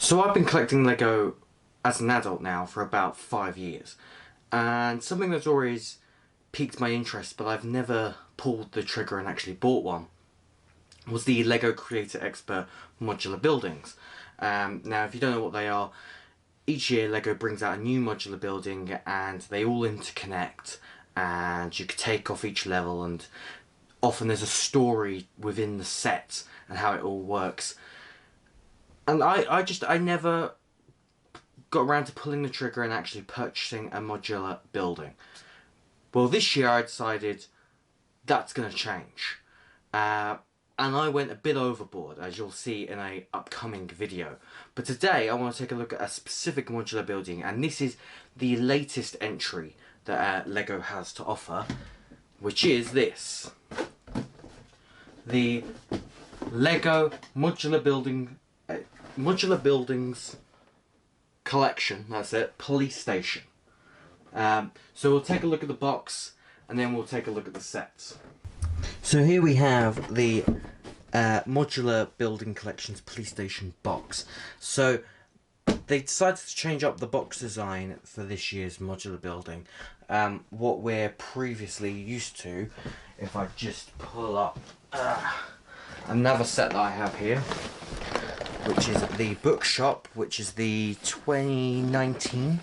So I've been collecting Lego as an adult now for about 5 years, and something that's always piqued my interest but I've never pulled the trigger and actually bought one was the Lego Creator Expert modular buildings. Now if you don't know what they are, each year Lego brings out a new modular building and they all interconnect, and you can take off each level, and often there's a story within the set and how it all works. And I never got around to pulling the trigger and actually purchasing a modular building. Well, this year I decided that's going to change. And I went a bit overboard, as you'll see in a upcoming video. But today I want to take a look at a specific modular building, and this is the latest entry that Lego has to offer, which is this. The Lego Modular Buildings Collection, that's it, Police Station. So we'll take a look at the box and then we'll take a look at the sets. So here we have the Modular Building Collections Police Station box. So they decided to change up the box design for this year's modular building. What we're previously used to, if I just pull up another set that I have here, which is the Bookshop, which is the 2019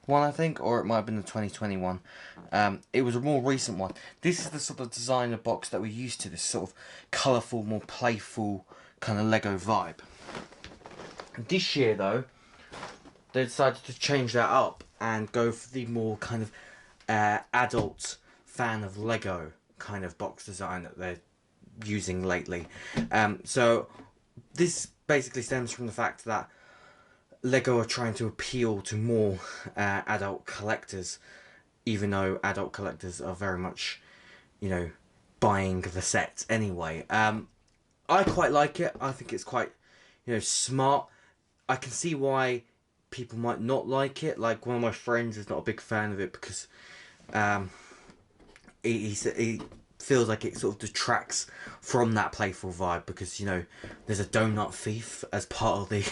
one, I think, or it might have been the 2021. It was a more recent one. This is the sort of designer box that we're used to, this sort of colourful, more playful kind of Lego vibe. This year, though, they decided to change that up and go for the more kind of adult fan of Lego kind of box design that they're using lately. So this basically stems from the fact that Lego are trying to appeal to more adult collectors, even though adult collectors are very much, you know, buying the sets anyway. I quite like it. I think it's quite, you know, smart. I can see why people might not like it. Like, one of my friends is not a big fan of it because he feels like it sort of detracts from that playful vibe, because, you know, there's a donut thief as part of the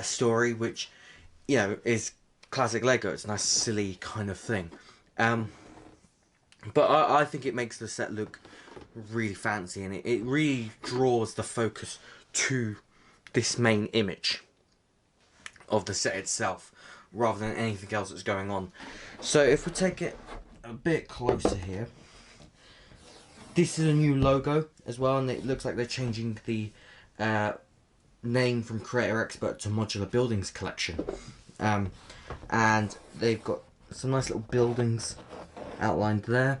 story, which, you know, is classic Lego. It's a nice silly kind of thing, but I think it makes the set look really fancy, and it really draws the focus to this main image of the set itself rather than anything else that's going on. So if we take it a bit closer here, this is a new logo as well, and it looks like they're changing the name from Creator Expert to Modular Buildings Collection. And they've got some nice little buildings outlined there.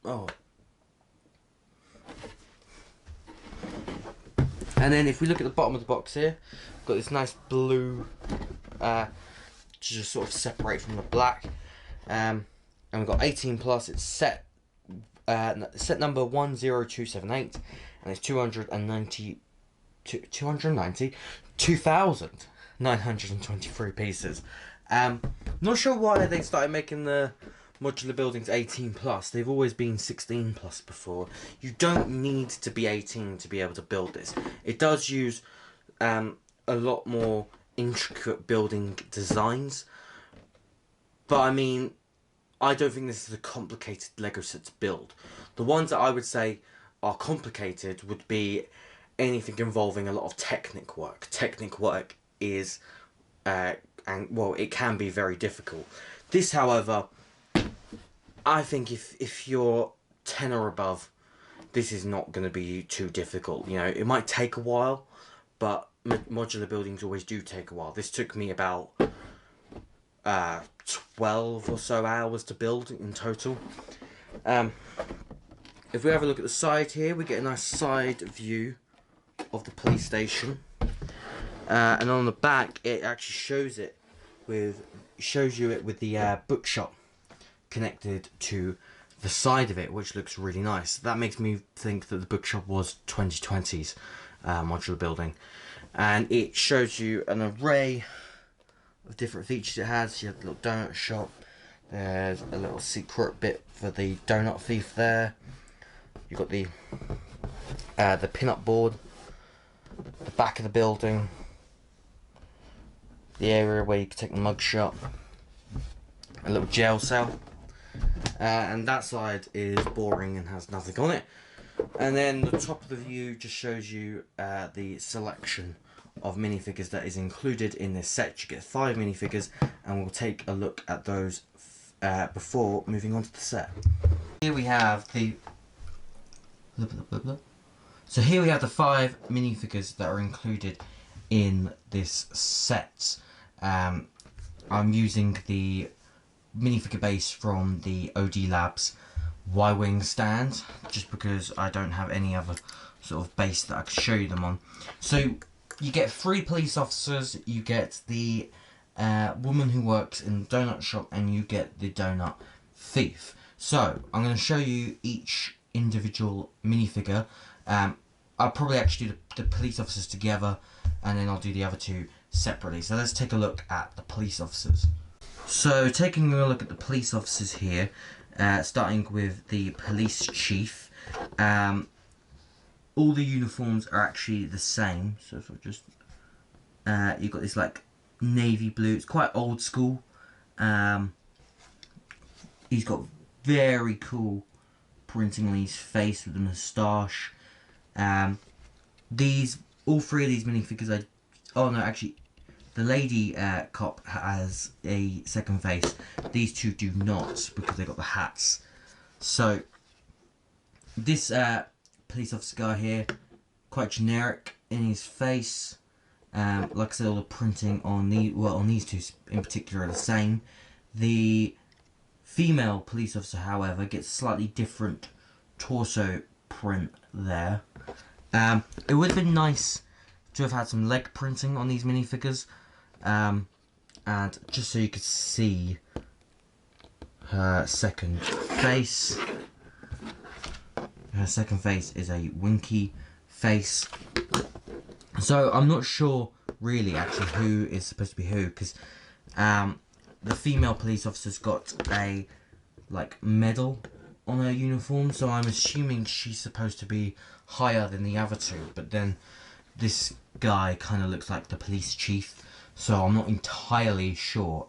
Oh. And then if we look at the bottom of the box here, we've got this nice blue to just sort of separate from the black. And we've got 18 plus. It's set number 10278, and it's 2,923 pieces. Not sure why they started making the modular buildings 18 plus. They've always been 16 plus before. You don't need to be 18 to be able to build this. It does use a lot more intricate building designs, but I mean, I don't think this is a complicated Lego set to build. The ones that I would say are complicated would be anything involving a lot of technic work. Technic work is, well, it can be very difficult. This, however, I think if you're 10 or above, this is not going to be too difficult. You know, it might take a while, but modular buildings always do take a while. This took me about 12 or so hours to build in total. If we have a look at the side here, we get a nice side view of the police station, and on the back it actually shows you it with the bookshop connected to the side of it, which looks really nice. That makes me think that the bookshop was 2020's modular building, and it shows you an array of different features it has. You have the little donut shop, there's a little secret bit for the donut thief there, you've got the pin-up board, back of the building, the area where you can take the mug shot, a little jail cell, and that side is boring and has nothing on it. And then the top of the view just shows you the selection of minifigures that is included in this set. You get 5 minifigures, and we'll take a look at those before moving on to the set. Here we have the So here we have the 5 minifigures that are included in this set. I'm using the minifigure base from the OD Labs Y-Wing stand, just because I don't have any other sort of base that I could show you them on. So you get 3 police officers, you get the woman who works in the donut shop, and you get the donut thief. So I'm going to show you each individual minifigure. I'll probably actually do the police officers together, and then I'll do the other 2 separately. So let's take a look at the police officers. So taking a look at the police officers here, starting with the police chief. All the uniforms are actually the same. So if I just, you've got this like navy blue. It's quite old school. He's got very cool printing on his face with a moustache. All 3 of these minifigures oh no, actually, the lady cop has a second face. These 2 do not, because they got the hats. So this police officer guy here, quite generic in his face. Like I said, all the printing on these 2 in particular are the same. The female police officer, however, gets slightly different torso print there. It would have been nice to have had some leg printing on these minifigures, and just so you could see her second face. Her second face is a winky face. So I'm not sure really actually who is supposed to be who, because the female police officer's got a like medal on her uniform, so I'm assuming she's supposed to be higher than the other 2, but then this guy kind of looks like the police chief, so I'm not entirely sure.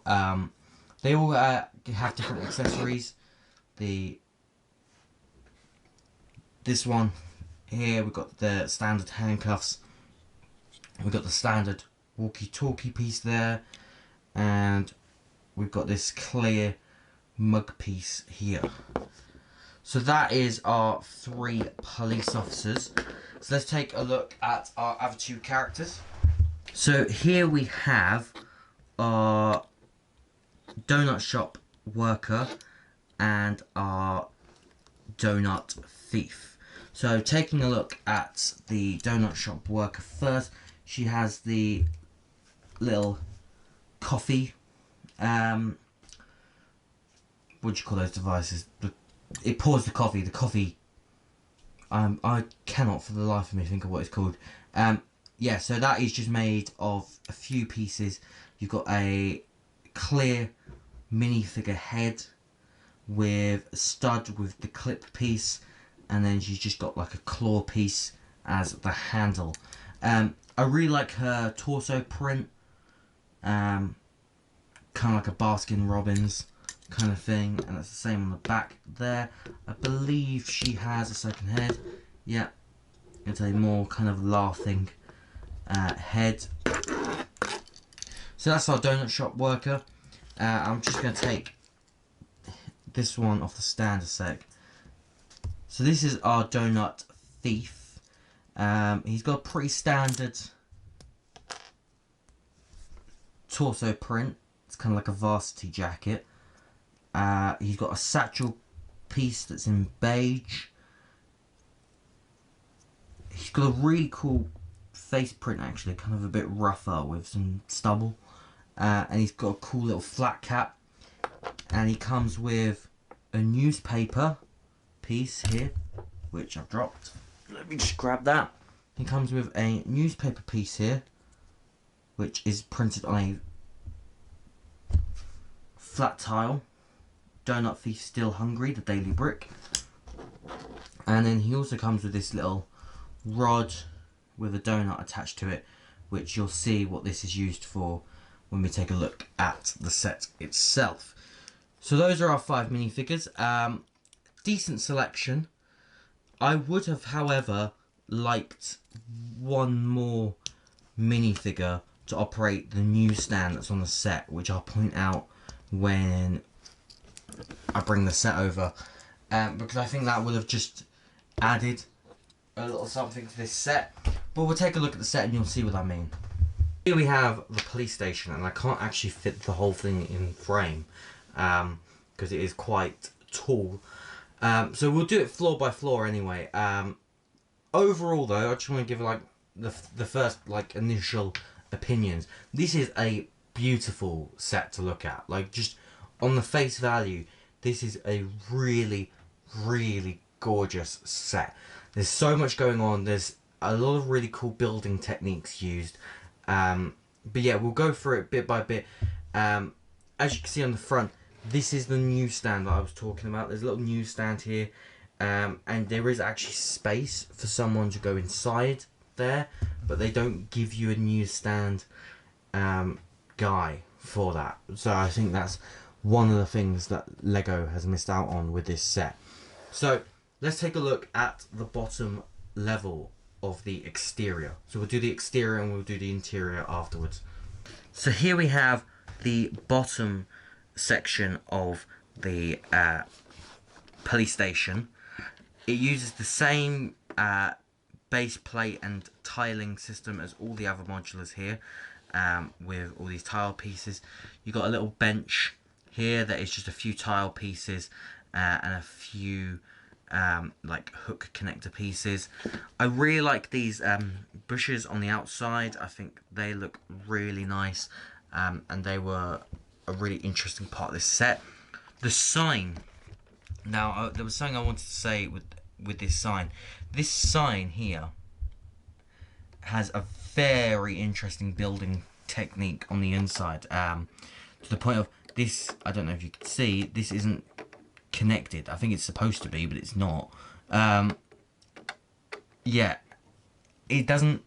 They all have different accessories. This one here, we've got the standard handcuffs, we've got the standard walkie-talkie piece there, and we've got this clear mug piece here. So that is our 3 police officers. So let's take a look at our other 2 characters. So here we have our donut shop worker and our donut thief. So taking a look at the donut shop worker first, she has the little coffee, what do you call those devices? It pours the coffee, I cannot for the life of me think of what it's called. Yeah, so that is just made of a few pieces. You've got a clear minifigure head with a stud with the clip piece, and then she's just got like a claw piece as the handle. I really like her torso print, kind of like a Baskin Robbins kind of thing, and it's the same on the back there. I believe she has a second head. Yeah, it's a more kind of laughing head. So that's our donut shop worker. I'm just going to take this one off the stand a sec. So this is our donut thief. He's got a pretty standard torso print. It's kind of like a varsity jacket. He's got a satchel piece that's in beige. He's got a really cool face print actually, kind of a bit rougher with some stubble. And he's got a cool little flat cap. And he comes with a newspaper piece here, which I've dropped. Let me just grab that. He comes with a newspaper piece here, which is printed on a flat tile. Donut Thief Still Hungry, the Daily Brick. And then he also comes with this little rod with a donut attached to it, which you'll see what this is used for when we take a look at the set itself. So those are our 5 minifigures. Decent selection. I would have, however, liked one more minifigure to operate the newsstand that's on the set, which I'll point out when I bring the set over, because I think that would have just added a little something to this set. But we'll take a look at the set and you'll see what I mean. Here we have the police station, and I can't actually fit the whole thing in frame because it is quite tall. So we'll do it floor by floor anyway. Overall though, I just want to give like the first like initial opinions. This is a beautiful set to look at. Like, just on the face value, this is a really, really gorgeous set. There's so much going on. There's a lot of really cool building techniques used. But yeah, we'll go through it bit by bit. As you can see on the front, this is the newsstand that I was talking about. There's a little newsstand here, and there is actually space for someone to go inside there, but they don't give you a newsstand guy for that. So I think that's one of the things that Lego has missed out on with this set. So let's take a look at the bottom level of the exterior. So we'll do the exterior and we'll do the interior afterwards. So here we have the bottom section of the police station. It uses the same base plate and tiling system as all the other modulars here, with all these tile pieces. You've got a little bench here that is just a few tile pieces and a few like hook connector pieces. I really like these bushes on the outside. I think they look really nice, and they were a really interesting part of this set. The sign. Now, there was something I wanted to say with this sign. This sign here has a very interesting building technique on the inside, to the point of this, I don't know if you can see, this isn't connected. I think it's supposed to be, but it's not. Yeah, it doesn't.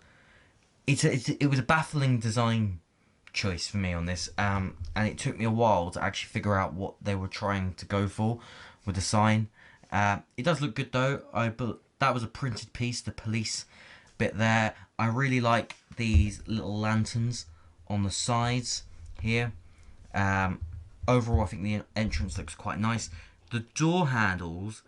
It was a baffling design choice for me on this, and it took me a while to actually figure out what they were trying to go for with the sign. It does look good though. That was a printed piece, the police bit there. I really like these little lanterns on the sides here. Overall, I think the entrance looks quite nice. The door handles,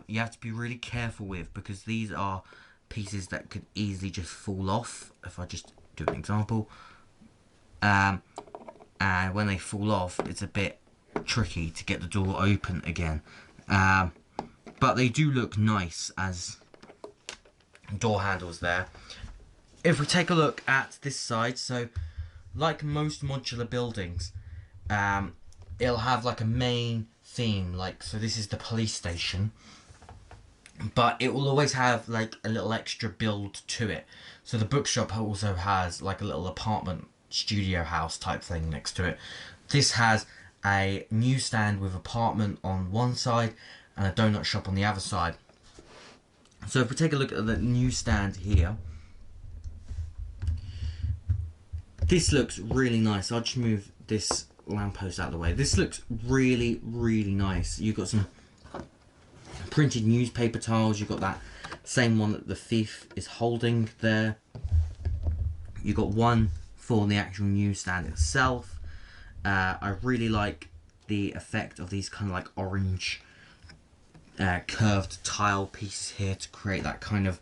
you have to be really careful with, because these are pieces that could easily just fall off. If I just do an example. And when they fall off, it's a bit tricky to get the door open again. But they do look nice as door handles there. If we take a look at this side, so like most modular buildings, it'll have like a main theme, like, so this is the police station, but it will always have like a little extra build to it. So the bookshop also has like a little apartment studio house type thing next to it. This has a newsstand with apartment on one side and a donut shop on the other side. So if we take a look at the newsstand here, this looks really nice. I'll just move this lamppost out of the way. This looks really, really nice. You've got some printed newspaper tiles. You've got that same one that the thief is holding there. You've got one for the actual newsstand itself. I really like the effect of these kind of like orange curved tile pieces here to create that kind of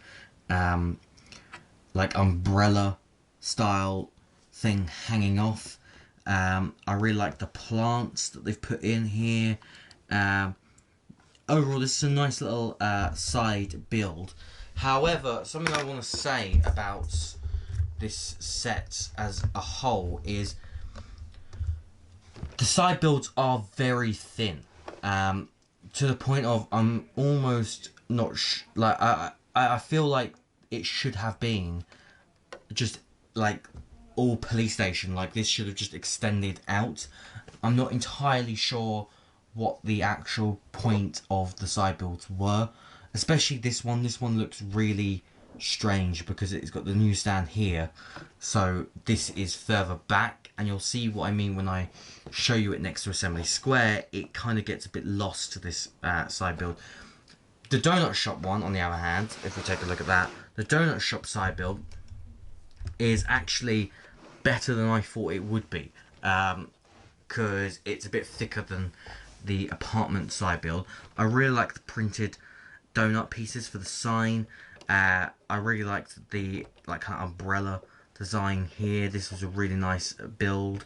like umbrella style thing hanging off. I really like the plants that they've put in here. Overall, this is a nice little side build. However, something I want to say about this set as a whole is the side builds are very thin, to the point of I'm almost not like I feel like it should have been just like all police station, like this should have just extended out. I'm not entirely sure what the actual point of the side builds were, especially this one. This one looks really strange because it's got the newsstand here, so this is further back, and you'll see what I mean when I show you it next to Assembly Square. It kind of gets a bit lost to this side build. The donut shop one, on the other hand, if we take a look at that, the donut shop side build is actually better than I thought it would be, because it's a bit thicker than the apartment side build. I really like the printed donut pieces for the sign. I really liked the kind of umbrella design here. This was a really nice build.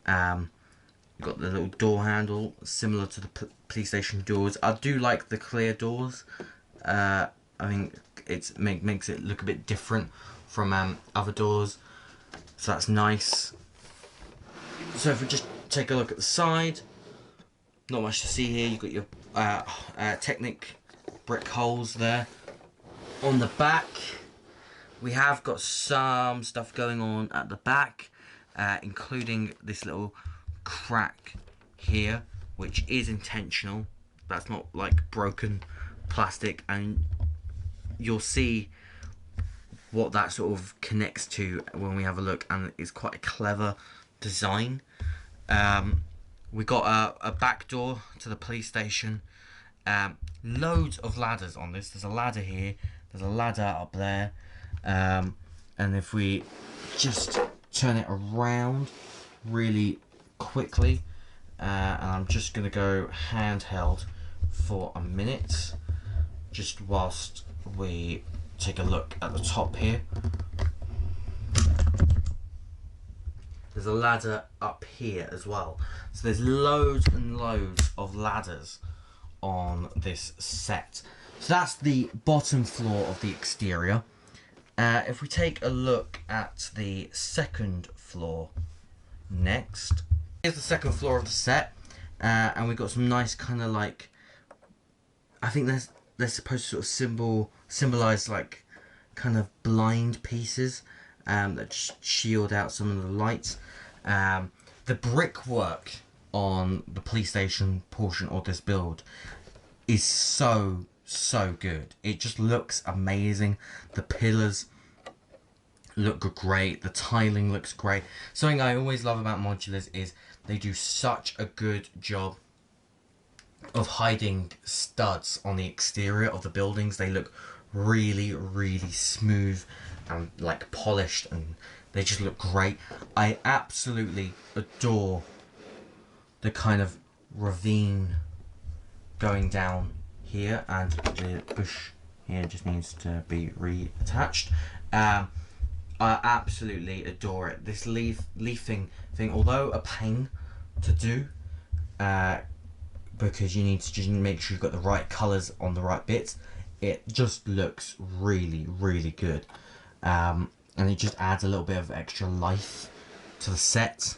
You've got the little door handle, similar to the police station doors. I do like the clear doors. I think it makes it look a bit different from other doors, so that's nice. So if we just take a look at the side, not much to see here. You've got your Technic brick holes there. On the back, we have got some stuff going on at the back, including this little crack here, which is intentional. That's not like broken plastic, and you'll see what that sort of connects to when we have a look, and it's quite a clever design. We got a back door to the police station. Loads of ladders on this. There's a ladder here, there's a ladder up there, and if we just turn it around really quickly, and I'm just going to go handheld for a minute, just whilst we take a look at the top here. There's a ladder up here as well, so there's loads and loads of ladders on this set. So that's the bottom floor of the exterior. If we take a look at the second floor next, here's the second floor of the set, and we've got some nice kind of like, I think they're supposed to sort of symbolize like kind of blind pieces that shield out some of the lights. The brickwork on the police station portion of this build is so good. It just looks amazing. The pillars look great. The tiling looks great. Something I always love about modulars is they do such a good job of hiding studs on the exterior of the buildings. They look really smooth and like polished, and they just look great. I absolutely adore the kind of ravine going doing here, and the bush here just needs to be reattached. I absolutely adore it. This leafing thing, although a pain to do, because you need to just make sure you've got the right colours on the right bits, it just looks really good. And it just adds a little bit of extra life to the set.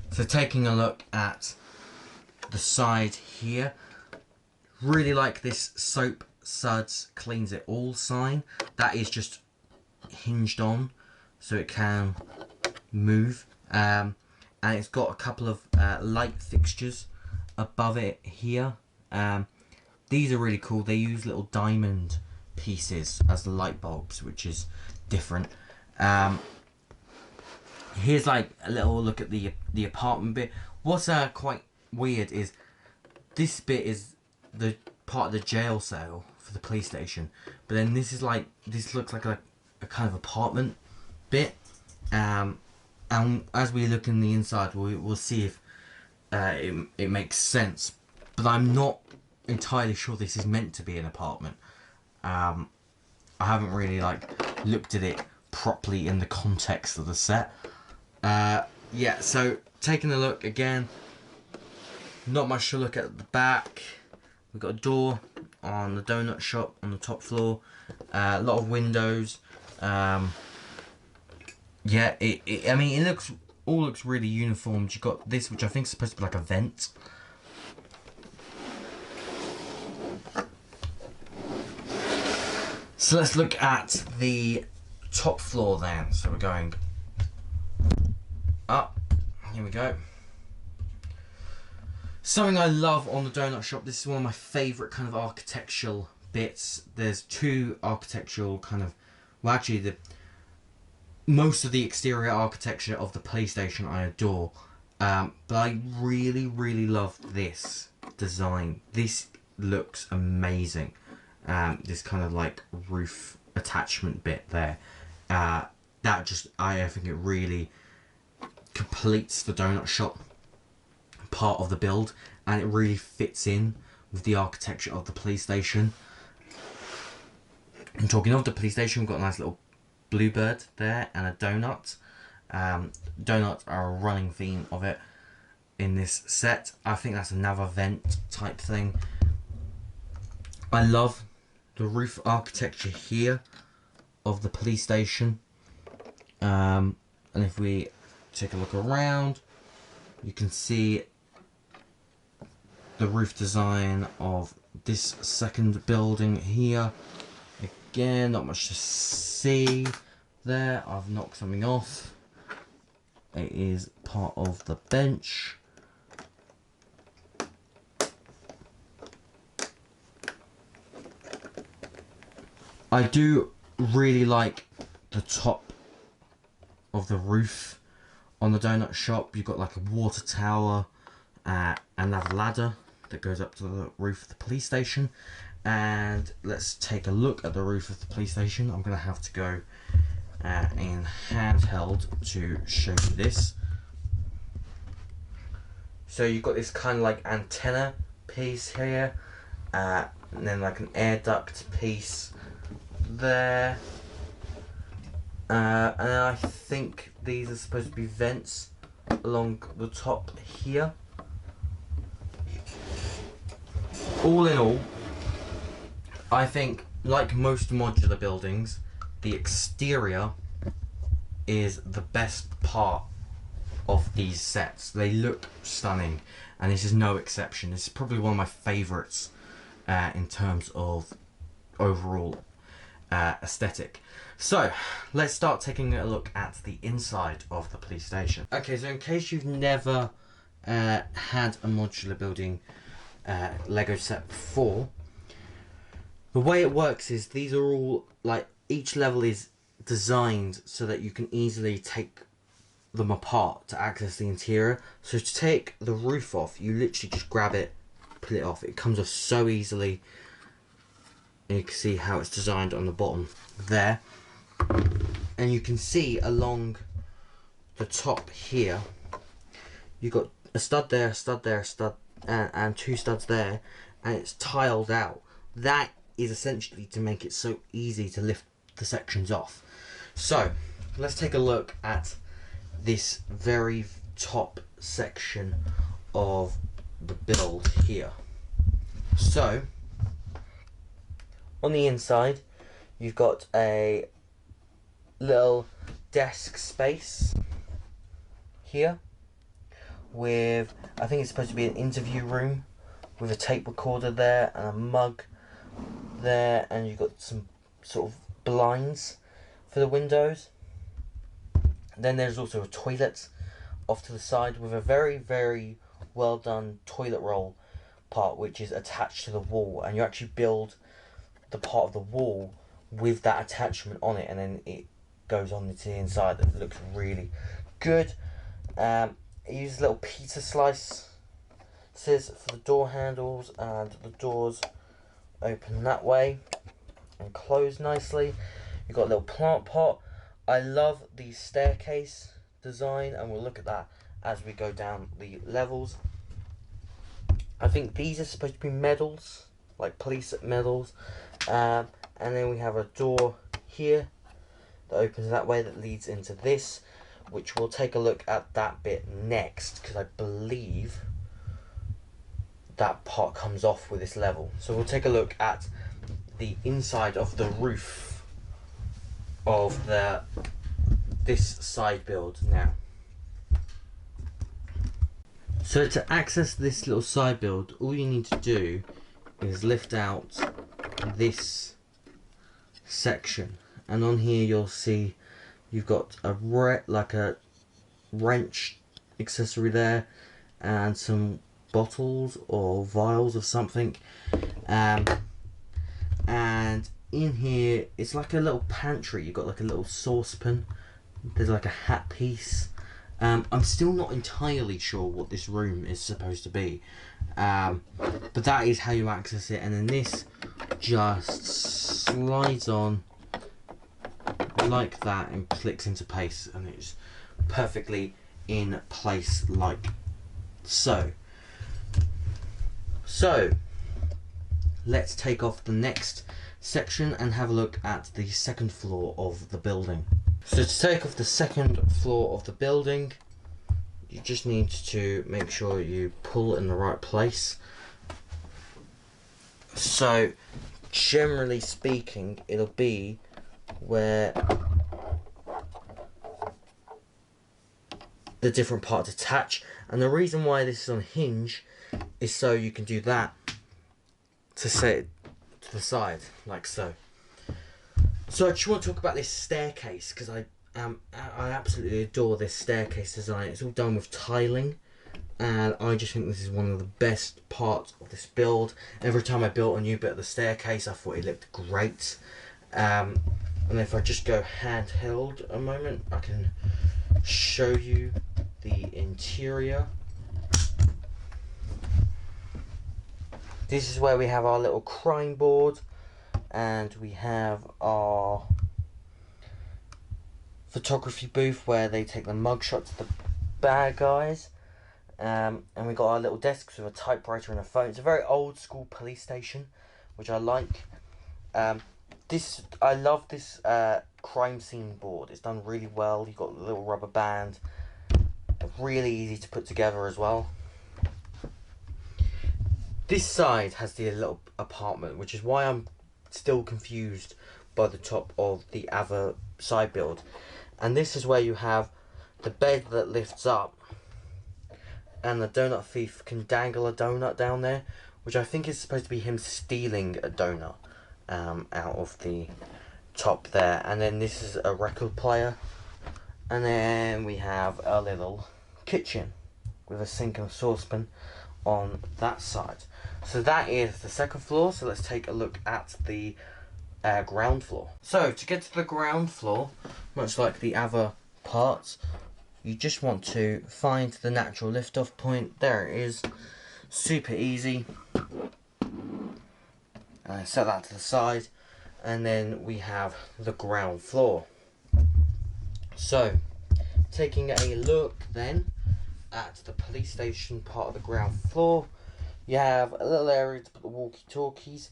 So taking a look at the side here, really like this soap suds cleans it all sign. That is just hinged on so it can move, and it's got a couple of light fixtures above it here. These are really cool. They use little diamond pieces as the light bulbs, which is different. Here's like a little look at the apartment bit. What's quite weird is this bit is the part of the jail cell for the police station, but then this is like, this looks like a kind of apartment bit, and as we look in the inside, we'll see if it makes sense, but I'm not entirely sure this is meant to be an apartment. I haven't really like looked at it properly in the context of the set. Yeah, so taking a look again, not much to look at the back. We've got a door on the donut shop on the top floor, a lot of windows. Yeah, I mean, it all looks really uniform. You've got this, which I think is supposed to be like a vent. So let's look at the top floor then. So we're going up. Here we go. Something I love on the donut shop, this is one of my favourite kind of architectural bits. There's two architectural kind of, well, actually most of the exterior architecture of the police station I adore, but I really love this design. This looks amazing. This kind of like roof attachment bit there, that just, I think it really completes the donut shop part of the build, and it really fits in with the architecture of the police station. And talking of the police station, we've got a nice little bluebird there and a donut. Donuts are a running theme of it in this set. I think that's another vent type thing. I love the roof architecture here of the police station. And if we take a look around, you can see the roof design of this second building here. Again, not much to see there. I've knocked something off. It is part of the bench. I do really like the top of the roof on the donut shop. You've got like a water tower and a ladder that goes up to the roof of the police station. And let's take a look at the roof of the police station. I'm going to have to go in handheld to show you this. So you've got this kind of like antenna piece here, and then like an air duct piece there, and I think these are supposed to be vents along the top here. All in all, I think, like most modular buildings, the exterior is the best part of these sets. They look stunning, and this is no exception. This is probably one of my favourites in terms of overall aesthetic. So let's start taking a look at the inside of the police station. Okay, so in case you've never had a modular building Lego set before, the way it works is these are all, like, each level is designed so that you can easily take them apart to access the interior. So to take the roof off, you literally just grab it, pull it off. It comes off so easily. And you can see how it's designed on the bottom there. And you can see along the top here, you've got a stud there, a stud there, a stud, and two studs there, and it's tiled out. That is essentially to make it so easy to lift the sections off. So let's take a look at this very top section of the build here. So on the inside, you've got a little desk space here with, I think it's supposed to be an interview room, with a tape recorder there and a mug there, and you've got some sort of blinds for the windows. Then there's also a toilet off to the side with a very well done toilet roll part, which is attached to the wall, and you actually build the part of the wall with that attachment on it, and then it goes on to the inside. That looks really good. It uses little pizza slices for the door handles, and the doors open that way and close nicely. You've got a little plant pot. I love the staircase design, and we'll look at that as we go down the levels. I think these are supposed to be medals, like police medals. And then we have a door here that opens that way, that leads into this, which we'll take a look at that bit next, because I believe that part comes off with this level. So we'll take a look at the inside of the roof of this side build now. So to access this little side build, all you need to do is lift out this section, and on here you'll see you've got a wrench accessory there, and some bottles or vials of something, and and in here it's like a little pantry. You've got like a little saucepan, there's like a hat piece. I'm still not entirely sure what this room is supposed to be, but that is how you access it. And then this just slides on like that and clicks into place, and it's perfectly in place like so. So let's take off the next section and have a look at the second floor of the building. So to take off the second floor of the building, you just need to make sure you pull in the right place. So generally speaking, it'll be where the different parts attach, and the reason why this is on hinge is so you can do that to set it to the side like so. So I just want to talk about this staircase, because I absolutely adore this staircase design. It's all done with tiling, and I just think this is one of the best parts of this build. Every time I built a new bit of the staircase, I thought it looked great. And if I just go handheld a moment, I can show you the interior. This is where we have our little crime board, and we have our photography booth where they take the mug shots of the bad guys. And we got our little desks with a typewriter and a phone. It's a very old school police station, which I like. I love this crime scene board. It's done really well. You've got a little rubber band, really easy to put together as well. This side has the little apartment, which is why I'm still confused by the top of the other side build. And this is where you have the bed that lifts up, and the donut thief can dangle a donut down there, which I think is supposed to be him stealing a donut out of the top there. And then this is a record player, and then we have a little kitchen with a sink and a saucepan on that side. So that is the second floor. So let's take a look at the ground floor. So to get to the ground floor, much like the other parts, you just want to find the natural lift-off point. There it is. Super easy. Set that to the side, and then we have the ground floor. So taking a look then at the police station part of the ground floor, you have a little area to put the walkie-talkies.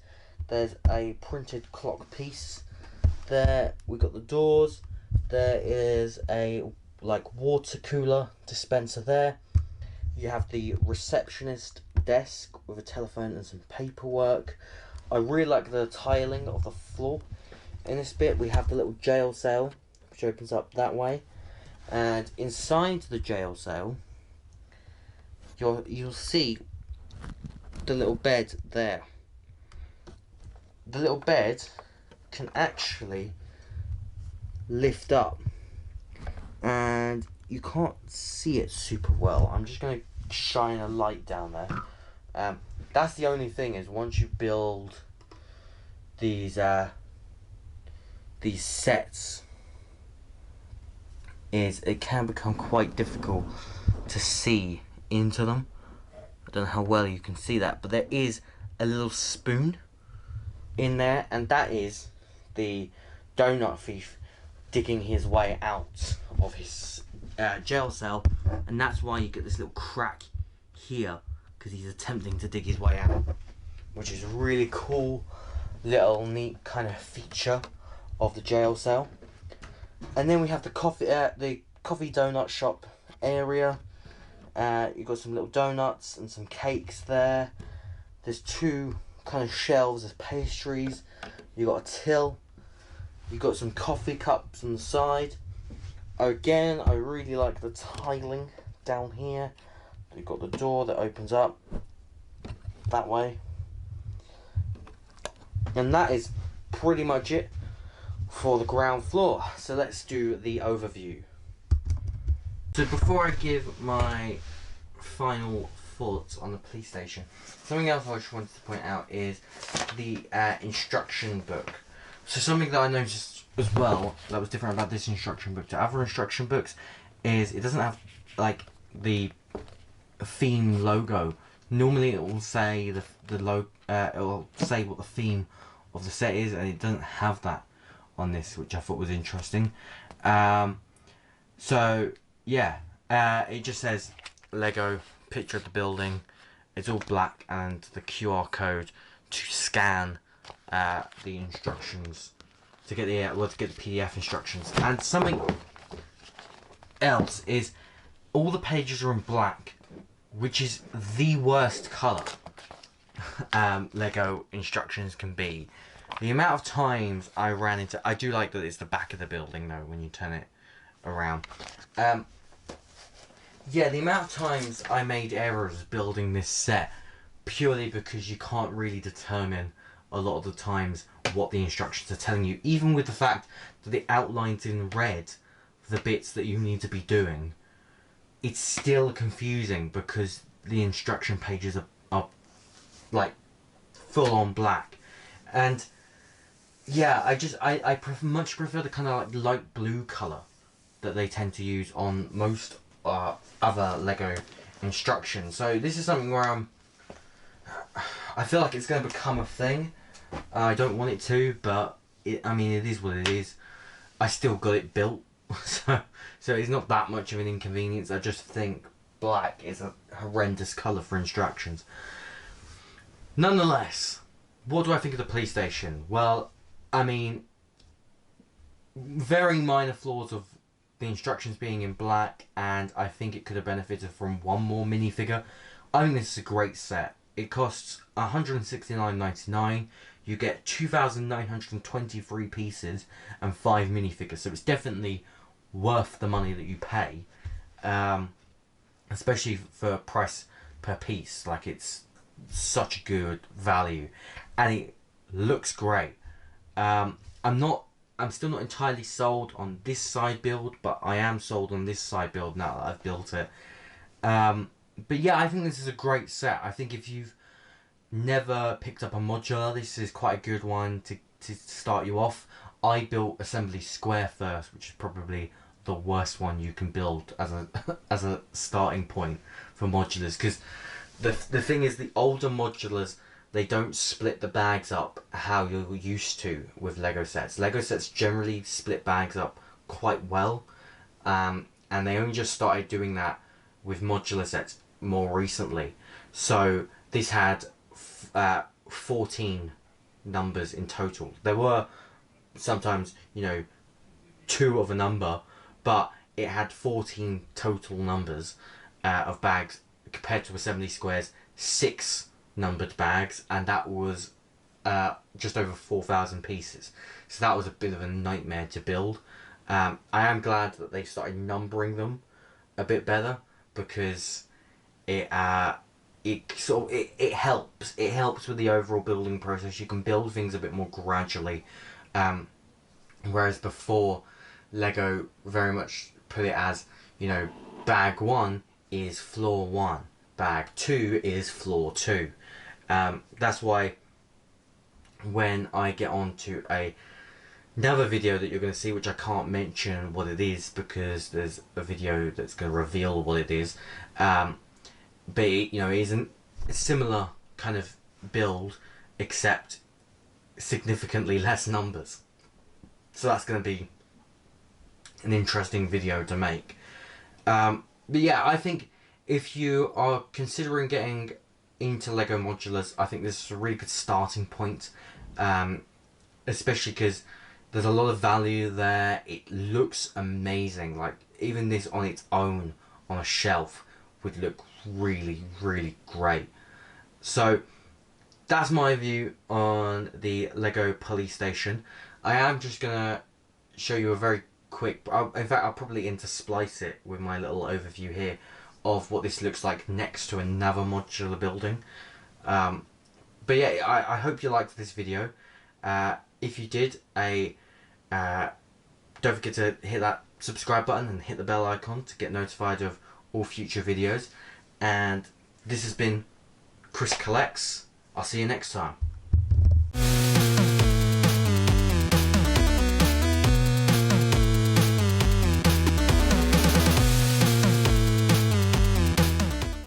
There's a printed clock piece there. We've got the doors. There is a water cooler dispenser there. You have the receptionist desk with a telephone and some paperwork. I really like the tiling of the floor. In this bit we have the little jail cell, which opens up that way, and inside the jail cell you'll see the little bed there. The little bed can actually lift up, and you can't see it super well. I'm just going to shine a light down there. That's the only thing, is once you build these sets, is it can become quite difficult to see into them. I don't know how well you can see that, but there is a little spoon in there, and that is the donut thief digging his way out of his jail cell, and that's why you get this little crack here, because he's attempting to dig his way out, which is a really cool little neat kind of feature of the jail cell. And then we have the coffee donut shop area. You've got some little donuts and some cakes there. There's two kind of shelves of pastries. You've got a till. You've got some coffee cups on the side. Again, I really like the tiling down here. You've got the door that opens up that way. And that is pretty much it for the ground floor. So let's do the overview. So before I give my final thoughts on the police station. Something else I just wanted to point out is the instruction book. So something that I noticed as well that was different about this instruction book to other instruction books is it doesn't have like the theme logo. Normally it will say it will say what the theme of the set is, and it doesn't have that on this, which I thought was interesting. So yeah, it just says Lego, picture of the building. It's all black, and the QR code to scan the instructions to get the PDF instructions. And something else is all the pages are in black, which is the worst colour Lego instructions can be. The amount of times I ran into... I do like that it's the back of the building though when you turn it around. Yeah, the amount of times I made errors building this set purely because you can't really determine a lot of the times what the instructions are telling you, even with the fact that it outlines in red the bits that you need to be doing. It's still confusing because the instruction pages are like full on black. And yeah, I much prefer the kind of like light blue colour that they tend to use on most other Lego instructions. So this is something where I feel like it's going to become a thing. I don't want it to, but I mean it is what it is. I still got it built, so it's not that much of an inconvenience. I just think black is a horrendous colour for instructions. Nonetheless, what do I think of the police station? Well, I mean, very minor flaws of the instructions being in black, and I think it could have benefited from one more minifigure. I think this is a great set. It costs $169.99. You get 2,923 pieces and 5 minifigures, so it's definitely worth the money that you pay, especially for price per piece. Like, it's such good value, and it looks great. I'm still not entirely sold on this side build, but I am sold on this side build now that I've built it. But yeah, I think this is a great set. I think if you've never picked up a modular, this is quite a good one to start you off. I built Assembly Square first, which is probably the worst one you can build as a starting point for modulars, because the thing is, the older modulars, they don't split the bags up how you're used to with Lego sets. Lego sets generally split bags up quite well, and they only just started doing that with modular sets more recently. So this had 14 numbers in total. There were sometimes, 2 of a number, but it had 14 total numbers of bags, compared to Assembly Square's 6 numbered bags, and that was just over 4,000 pieces. So that was a bit of a nightmare to build. I am glad that they started numbering them a bit better, because it helps with the overall building process. You can build things a bit more gradually, whereas before Lego very much put it as, bag 1 is floor 1, bag 2 is floor 2. That's why when I get on to another video that you're going to see, which I can't mention what it is because there's a video that's going to reveal what it is, but it isn't a similar kind of build, except significantly less numbers. So that's going to be an interesting video to make. But yeah, I think if you are considering getting into Lego modulars, I think this is a really good starting point, especially because there's a lot of value there. It looks amazing. Like, even this on its own on a shelf would look really, really great. So that's my view on the Lego police station. I am just gonna show you a very quick, in fact I'll probably intersplice it with my little overview here of what this looks like next to another modular building. But yeah, I hope you liked this video. If you did, don't forget to hit that subscribe button and hit the bell icon to get notified of all future videos. And This has been Chris Collects. I'll see you next time.